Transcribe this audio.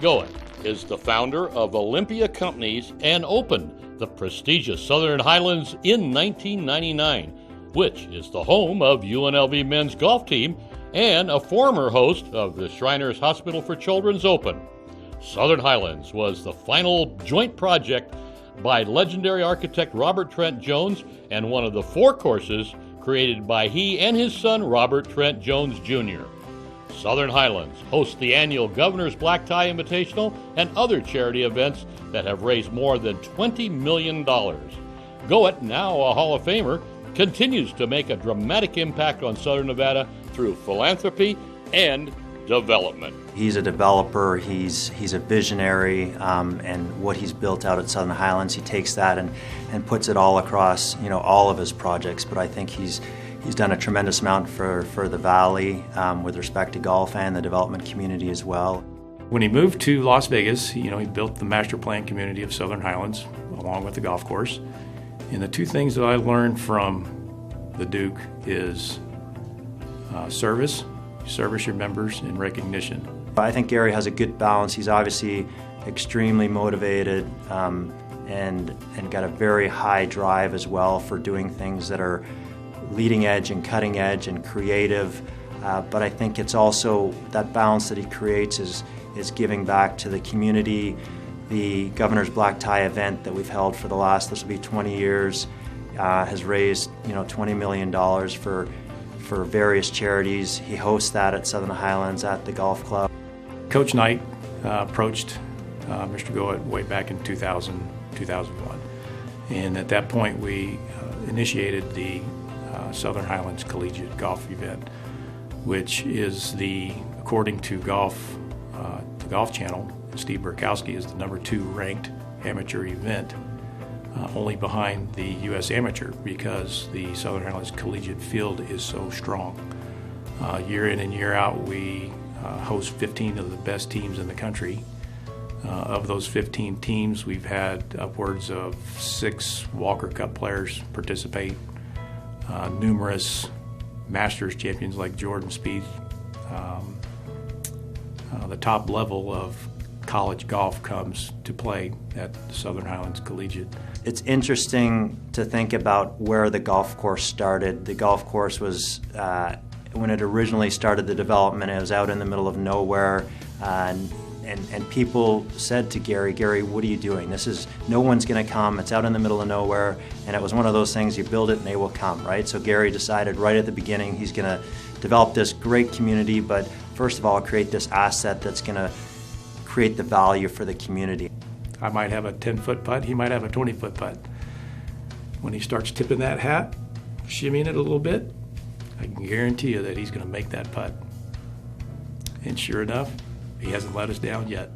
Goett is the founder of Olympia Companies and opened the prestigious Southern Highlands in 1999, which is the home of UNLV men's golf team and a former host of the Shriners Hospital for Children's Open. Southern Highlands was the final joint project by legendary architect Robert Trent Jones and one of the 4 courses created by he and his son Robert Trent Jones Jr. Southern Highlands hosts the annual Governor's Black Tie Invitational and other charity events that have raised more than $20 million. Goett, now a Hall of Famer, continues to make a dramatic impact on Southern Nevada through philanthropy and development. He's a developer, he's a visionary, and what he's built out at Southern Highlands, he takes that and puts it all across, all of his projects. But I think he's done a tremendous amount for the Valley with respect to golf and the development community as well. When he moved to Las Vegas, he built the master plan community of Southern Highlands along with the golf course. And the 2 things that I learned from the Duke is service your members, and recognition. I think Garry has a good balance. He's obviously extremely motivated and got a very high drive as well for doing things that are leading edge and cutting edge and creative. But I think it's also that balance that he creates is giving back to the community. The Governor's Black Tie event that we've held for the last, this will be 20 years, has raised $20 million for various charities. He hosts that at Southern Highlands at the golf club. Coach Knight approached Mr. Goett way back in 2001. And at that point we initiated the Southern Highlands Collegiate Golf event, which is according to the Golf Channel, Steve Burkowski is the number 2 ranked amateur event, only behind the U.S. Amateur, because the Southern Highlands Collegiate field is so strong. Year in and year out, we host 15 of the best teams in the country. Of those 15 teams, we've had upwards of 6 Walker Cup players participate, numerous Masters champions like Jordan Spieth. The top level of college golf comes to play at the Southern Highlands Collegiate. It's interesting to think about where the golf course started. The golf course was, when it originally started the development, it was out in the middle of nowhere, and people said to Garry, what are you doing? No one's going to come, it's out in the middle of nowhere, and it was one of those things, you build it and they will come, right? So Garry decided right at the beginning he's going to develop this great community, but first of all create this asset that's going to create the value for the community. I might have a 10-foot putt, he might have a 20-foot putt. When he starts tipping that hat, shimmying it a little bit, I can guarantee you that he's going to make that putt. And sure enough, he hasn't let us down yet.